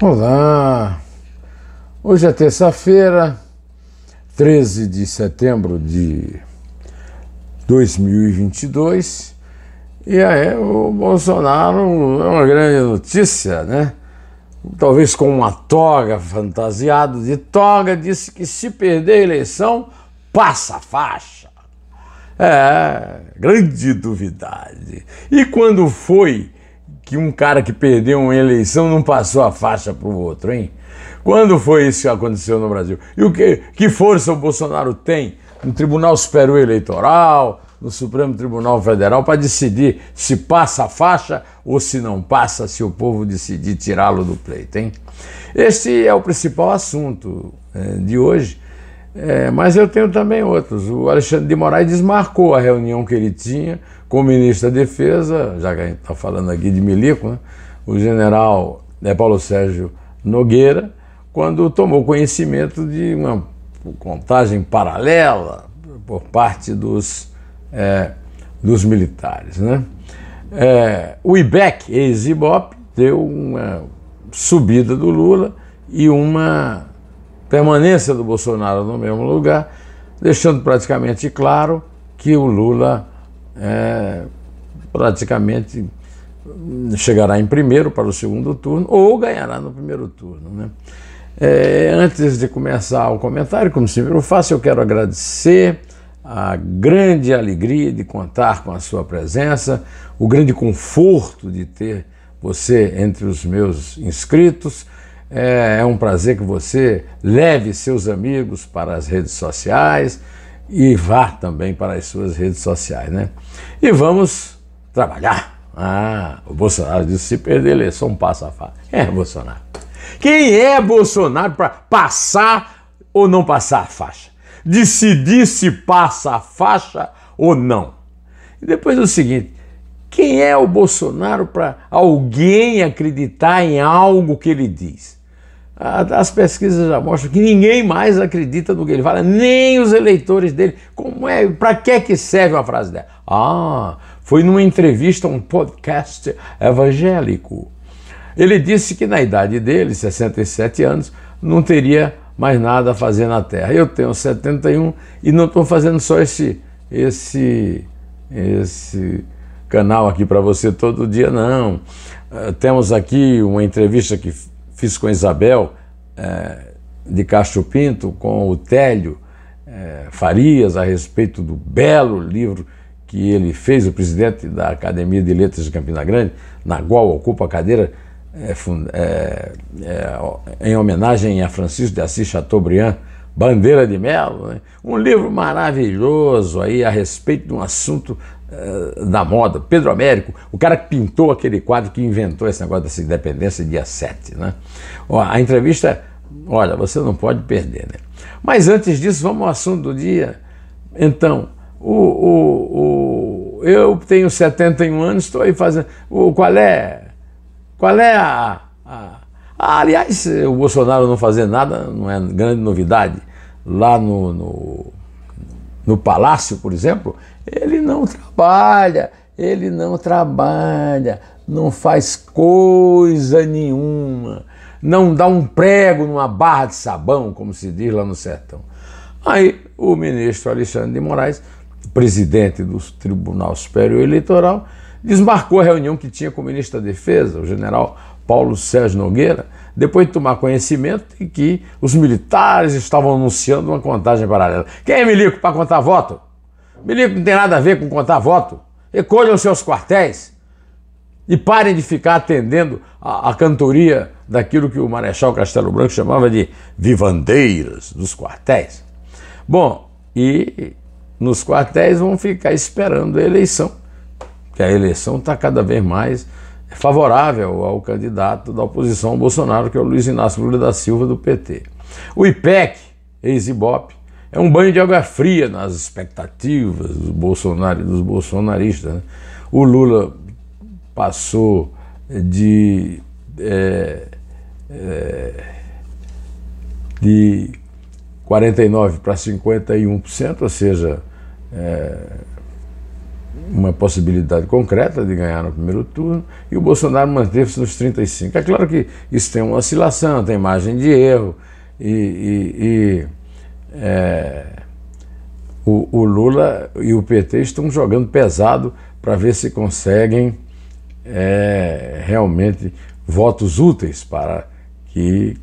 Olá, hoje é terça-feira, 13 de setembro de 2022 e aí o Bolsonaro é uma grande notícia, né? Talvez com uma toga, fantasiado de toga, disse que se perder a eleição, passa a faixa. Grande novidade. E quando foi que um cara que perdeu uma eleição não passou a faixa para o outro, hein? Quando foi isso que aconteceu no Brasil? E que força o Bolsonaro tem no Tribunal Superior Eleitoral, no Supremo Tribunal Federal, para decidir se passa a faixa ou se não passa, se o povo decidir tirá-lo do pleito, hein? Este é o principal assunto de hoje, mas eu tenho também outros. O Alexandre de Moraes desmarcou a reunião que ele tinha com o ministro da Defesa, já que a gente está falando aqui de milico, né? O general Paulo Sérgio Nogueira, quando tomou conhecimento de uma contagem paralela por parte dos militares, né? O IBEC, ex-IBOP, deu uma subida do Lula e uma permanência do Bolsonaro no mesmo lugar, deixando praticamente claro que o Lula praticamente chegará em primeiro para o segundo turno ou ganhará no primeiro turno, né? Antes de começar o comentário, como sempre eu faço, eu quero agradecer a grande alegria de contar com a sua presença, o grande conforto de ter você entre os meus inscritos. É um prazer que você leve seus amigos para as redes sociais e vá também para as suas redes sociais, né? E vamos trabalhar. O Bolsonaro disse: se perder a eleição, passa a faixa. Bolsonaro. Quem é Bolsonaro para passar ou não passar a faixa? Decidir se passa a faixa ou não. E depois o seguinte: quem é o Bolsonaro para alguém acreditar em algo que ele diz? As pesquisas já mostram que ninguém mais acredita no que ele fala, nem os eleitores dele. Para que serve uma frase dela? Foi numa entrevista a um podcast evangélico. Ele disse que na idade dele, 67 anos, não teria mais nada a fazer na Terra. Eu tenho 71 e não estou fazendo só esse canal aqui para você todo dia, não. Temos aqui uma entrevista que fiz com a Isabel de Castro Pinto, com o Télio Farias, a respeito do belo livro que ele fez, o presidente da Academia de Letras de Campina Grande, na qual ocupa a cadeira em homenagem a Francisco de Assis Chateaubriand, Bandeira de Melo, né? Um livro maravilhoso aí a respeito de um assunto da moda. Pedro Américo, o cara que pintou aquele quadro que inventou esse negócio dessa independência dia 7, né? A entrevista, olha, você não pode perder, né? Mas antes disso, vamos ao assunto do dia. Então, eu tenho 71 anos, estou aí fazendo... Qual é aliás, o Bolsonaro não fazer nada não é grande novidade. Lá no Palácio, por exemplo, ele não trabalha, não faz coisa nenhuma, não dá um prego numa barra de sabão, como se diz lá no sertão. Aí o ministro Alexandre de Moraes, presidente do Tribunal Superior Eleitoral, desmarcou a reunião que tinha com o ministro da Defesa, o general Paulo Sérgio Nogueira, depois de tomar conhecimento de que os militares estavam anunciando uma contagem paralela. Quem é milico para contar voto? Milico não tem nada a ver com contar voto. Recolham seus quartéis e parem de ficar atendendo a cantoria daquilo que o Marechal Castelo Branco chamava de vivandeiras dos quartéis. Bom, e nos quartéis vão ficar esperando a eleição, que a eleição está cada vez mais favorável ao candidato da oposição ao Bolsonaro, que é o Luiz Inácio Lula da Silva, do PT. O IPEC, ex-IBOP, é um banho de água fria nas expectativas dos bolsonaristas, né? O Lula passou de 49% para 51%, ou seja, uma possibilidade concreta de ganhar no primeiro turno, e o Bolsonaro manteve-se nos 35%. É claro que isso tem uma oscilação, tem margem de erro, o Lula e o PT estão jogando pesado para ver se conseguem realmente votos úteis para que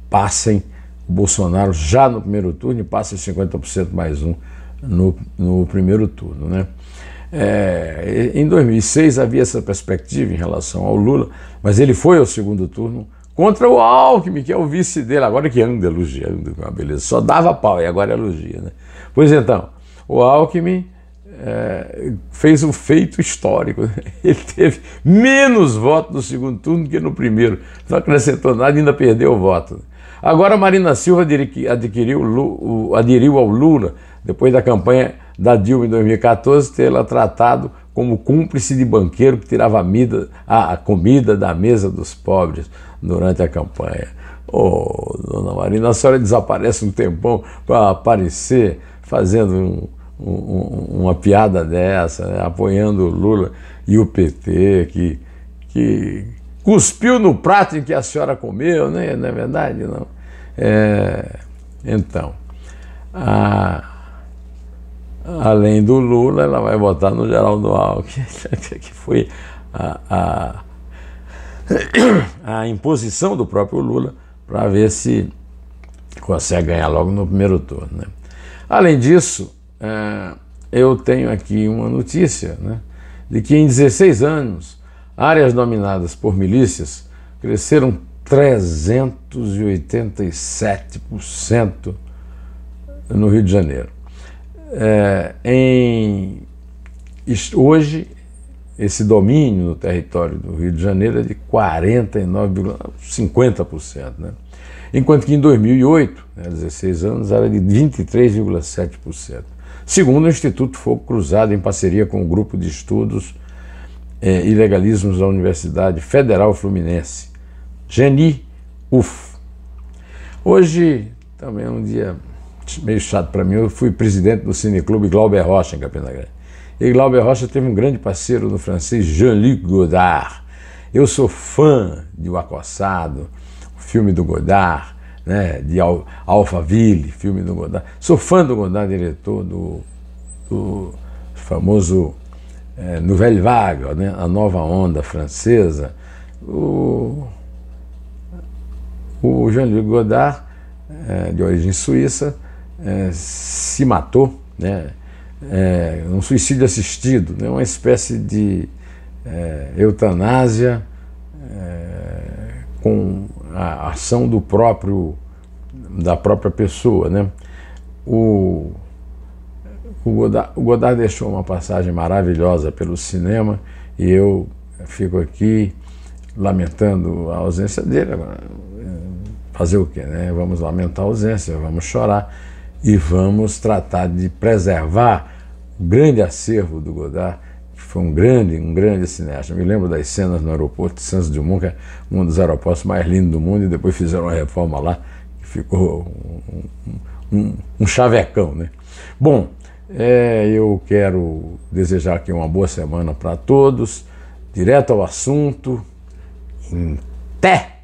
passem o Bolsonaro já no primeiro turno e passem 50% mais um no primeiro turno, né? Em 2006 havia essa perspectiva em relação ao Lula, mas ele foi ao segundo turno contra o Alckmin, que é o vice dele, agora que anda elogiando, uma beleza, só dava pau e agora elogia, né? Pois então, o Alckmin fez um feito histórico, né? Ele teve menos votos no segundo turno que no primeiro, não acrescentou nada e ainda perdeu o voto. Agora Marina Silva aderiu ao Lula, depois da campanha da Dilma em 2014, tê-la tratado como cúmplice de banqueiro que tirava a comida da mesa dos pobres durante a campanha. Ô, dona Marina, a senhora desaparece um tempão para aparecer fazendo uma piada dessa, né? Apoiando o Lula e o PT, que cuspiu no prato em que a senhora comeu, né? Não é verdade? Não. Então, além do Lula, ela vai votar no Geraldo Alckmin, que foi a imposição do próprio Lula para ver se consegue ganhar logo no primeiro turno, né? Além disso, eu tenho aqui uma notícia, né, de que em 16 anos, áreas dominadas por milícias cresceram 387% no Rio de Janeiro. Hoje, esse domínio no território do Rio de Janeiro é de 49,50%, né? Enquanto que em 2008, 16 anos, era de 23,7%. Segundo o Instituto Fogo Cruzado, em parceria com o Grupo de Estudos Ilegalismos da Universidade Federal Fluminense, GENI-UF. Hoje também é um dia meio chato para mim. Eu fui presidente do Cineclube Glauber Rocha, em Campina Grande. E Glauber Rocha teve um grande parceiro no francês, Jean-Luc Godard. Eu sou fã de O Acossado, o filme do Godard, né, de Alphaville, filme do Godard. Sou fã do Godard, diretor do famoso Nouvelle Vague, né, a nova onda francesa. O Jean-Luc Godard, de origem suíça, se matou, né, um suicídio assistido, né, uma espécie de eutanásia com a ação da própria pessoa, né? O Godard deixou uma passagem maravilhosa pelo cinema e eu fico aqui lamentando a ausência dele. Agora, fazer o quê, né? Vamos lamentar a ausência, vamos chorar e vamos tratar de preservar o grande acervo do Godard, que foi um grande cineasta. Eu me lembro das cenas no aeroporto de Santos Dumont, que é um dos aeroportos mais lindos do mundo, e depois fizeram uma reforma lá, que ficou um chavecão, né? Bom, eu quero desejar aqui uma boa semana para todos, direto ao assunto, em té!